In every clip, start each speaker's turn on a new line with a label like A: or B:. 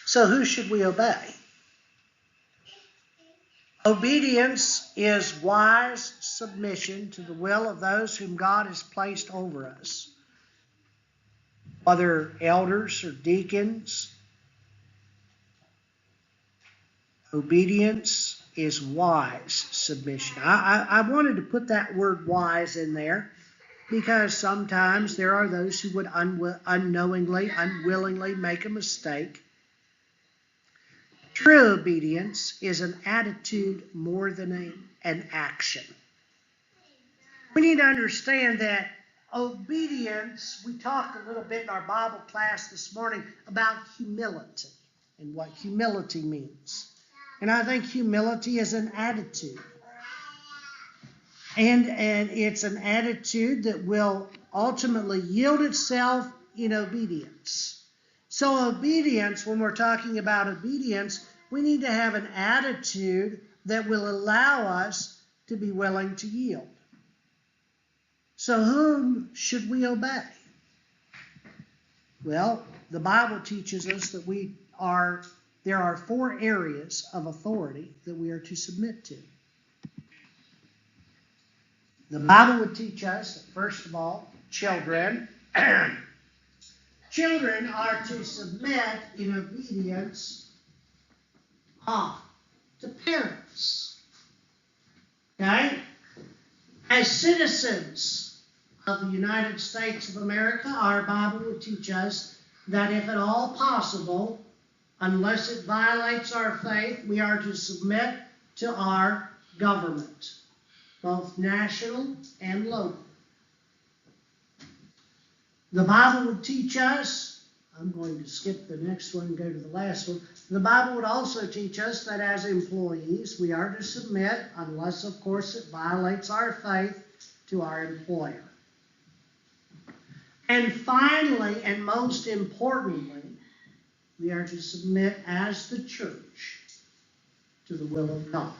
A: So who should we obey? Obedience is wise submission to the will of those whom God has placed over us, whether elders or deacons. Obedience is wise submission. I wanted to put that word wise in there because sometimes there are those who would unknowingly, unwillingly make a mistake. True obedience is an attitude more than an action. We need to understand that obedience, we talked a little bit in our Bible class this morning about humility and what humility means. And I think humility is an attitude. And it's an attitude that will ultimately yield itself in obedience. So obedience, when we're talking about obedience, we need to have an attitude that will allow us to be willing to yield. So whom should we obey? Well, the Bible teaches us that there are 4 areas of authority that we are to submit to. The Bible would teach us that, first of all, children are to submit in obedience to parents. Okay? As citizens of the United States of America, our Bible would teach us that if at all possible, unless it violates our faith, we are to submit to our government, both national and local. The Bible would teach us, I'm going to skip the next one and go to the last one. The Bible would also teach us that as employees, we are to submit, unless, of course, it violates our faith, to our employer. And finally, and most importantly, we are to submit as the church to the will of God.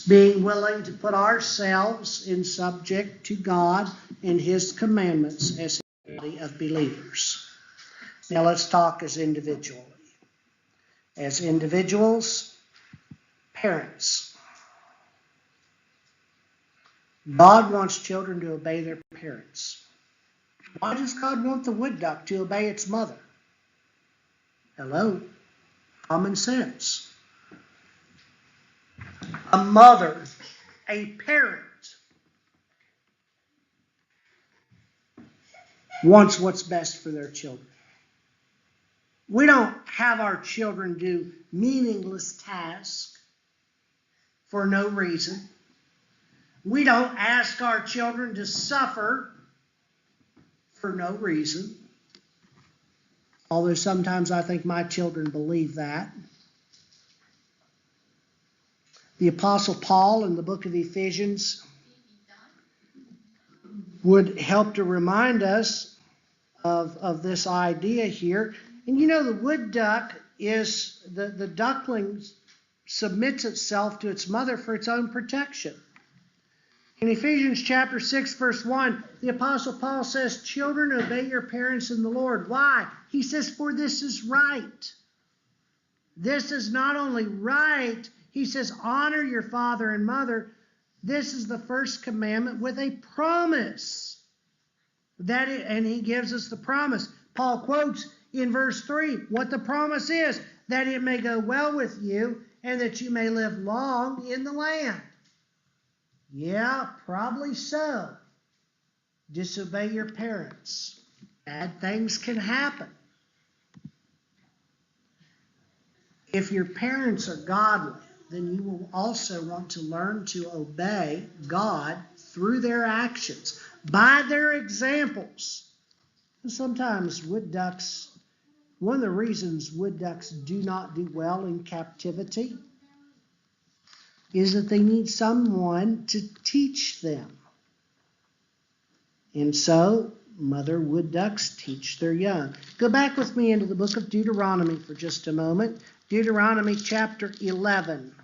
A: Being willing to put ourselves in subject to God and His commandments as a body of believers. Now let's talk as individually. As individuals, parents. God wants children to obey their parents. Why does God want the wood duck to obey its mother? Hello? Common sense. A mother, a parent, wants what's best for their children. We don't have our children do meaningless tasks for no reason. We don't ask our children to suffer for no reason. Although sometimes I think my children believe that. The Apostle Paul in the book of Ephesians would help to remind us of this idea here. And you know, the wood duck is, the duckling submits itself to its mother for its own protection. In Ephesians chapter 6, verse 1, the Apostle Paul says, "Children, obey your parents in the Lord." Why? He says, "For this is right." This is not only right, he says, "Honor your father and mother." This is the first commandment with a promise. And he gives us the promise. Paul quotes in verse 3 what the promise is, that it may go well with you and that you may live long in the land. Yeah, probably so. Disobey your parents. Bad things can happen. If your parents are godly, then you will also want to learn to obey God through their actions, by their examples. Sometimes wood ducks, one of the reasons wood ducks do not do well in captivity is that they need someone to teach them. And so, mother wood ducks teach their young. Go back with me into the book of Deuteronomy for just a moment. Deuteronomy chapter 11.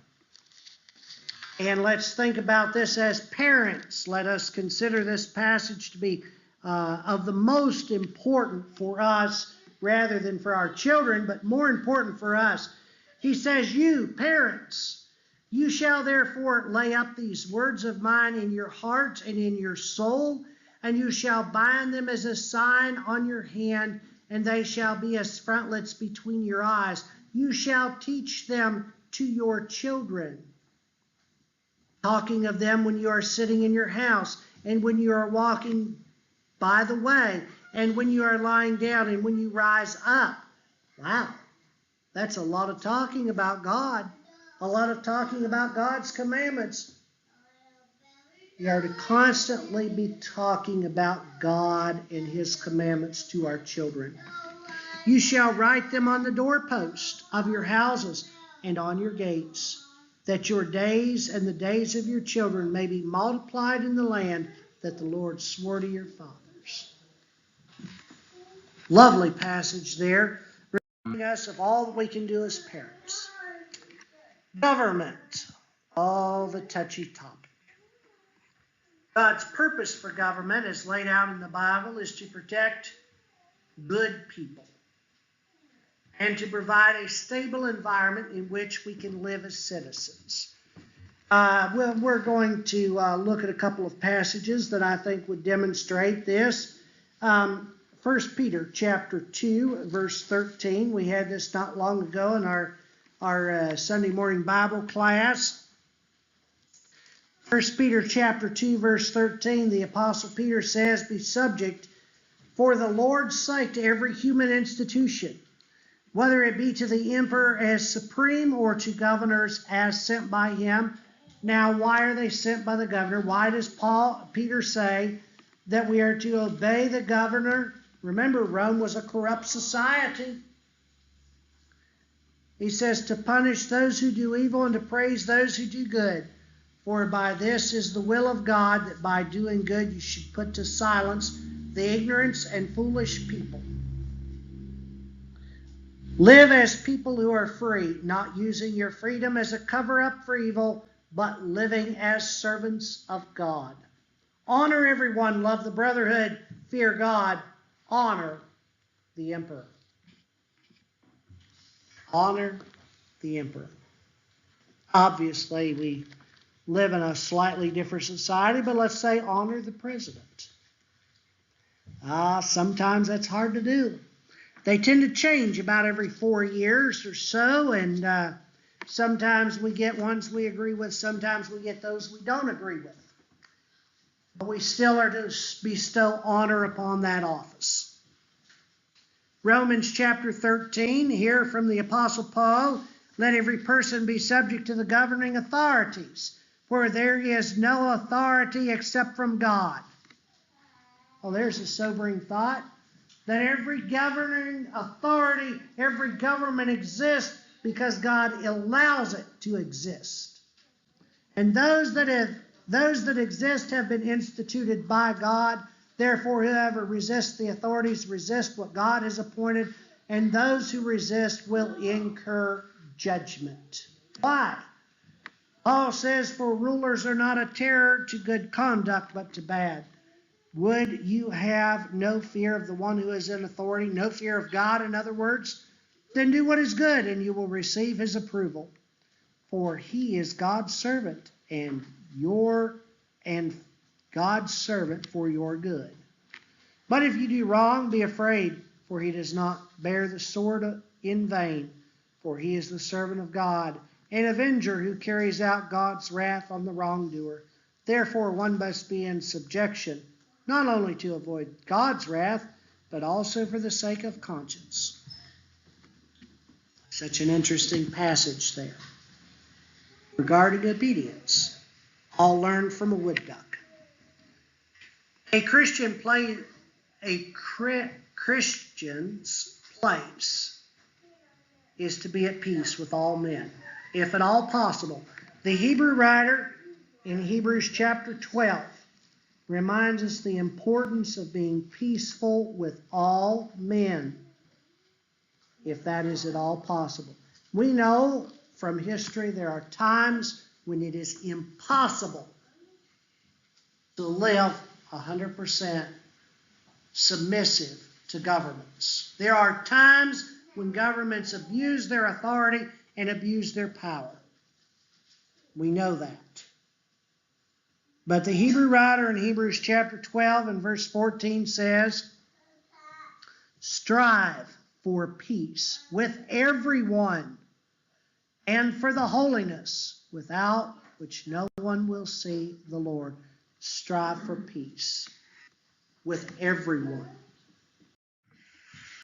A: And let's think about this as parents. Let us consider this passage to be of the most important for us rather than for our children, but more important for us. He says, you, parents, you shall therefore lay up these words of mine in your heart and in your soul, and you shall bind them as a sign on your hand, and they shall be as frontlets between your eyes. You shall teach them to your children, talking of them when you are sitting in your house, and when you are walking by the way, and when you are lying down, and when you rise up. Wow, that's a lot of talking about God, a lot of talking about God's commandments. We are to constantly be talking about God and His commandments to our children. You shall write them on the doorpost of your houses and on your gates, that your days and the days of your children may be multiplied in the land that the Lord swore to your fathers. Lovely passage there, reminding us of all that we can do as parents. Government, all the touchy topic. God's purpose for government, as laid out in the Bible, is to protect good people and to provide a stable environment in which we can live as citizens. We're going to look at a couple of passages that I think would demonstrate this. 1 Peter chapter 2, verse 13. We had this not long ago in our Sunday morning Bible class. 1 Peter chapter 2, verse 13, the Apostle Peter says, be subject for the Lord's sake to every human institution, whether it be to the emperor as supreme or to governors as sent by him. Now, why are they sent by the governor? Why does Peter say that we are to obey the governor? Remember, Rome was a corrupt society. He says to punish those who do evil and to praise those who do good. For by this is the will of God, that by doing good you should put to silence the ignorance and foolish people. Live as people who are free, not using your freedom as a cover-up for evil, but living as servants of God. Honor everyone, love the brotherhood, fear God, honor the emperor. Honor the emperor. Obviously, we live in a slightly different society, but let's say honor the president. Sometimes that's hard to do. They tend to change about every 4 years or so, and sometimes we get ones we agree with, sometimes we get those we don't agree with. But we still are to bestow honor upon that office. Romans chapter 13, here from the Apostle Paul, let every person be subject to the governing authorities, for there is no authority except from God. Well, there's a sobering thought, that every governing authority, every government exists because God allows it to exist. And those that exist have been instituted by God. Therefore, whoever resists the authorities resists what God has appointed, and those who resist will incur judgment. Why? Paul says, for rulers are not a terror to good conduct, but to bad. Would you have no fear of the one who is in authority, no fear of God, in other words? Then do what is good, and you will receive his approval. For he is God's servant, and God's servant for your good. But if you do wrong, be afraid, for he does not bear the sword in vain, for he is the servant of God, an avenger who carries out God's wrath on the wrongdoer. Therefore, one must be in subjection, not only to avoid God's wrath, but also for the sake of conscience. Such an interesting passage there. Regarding obedience, all learned from a wood duck. Christian's place is to be at peace with all men, if at all possible. The Hebrew writer in Hebrews chapter 12 reminds us the importance of being peaceful with all men, if that is at all possible. We know from history there are times when it is impossible to live 100% submissive to governments. There are times when governments abuse their authority and abuse their power. We know that. But the Hebrew writer in Hebrews chapter 12 and verse 14 says, strive for peace with everyone and for the holiness without which no one will see the Lord. Strive for peace with everyone.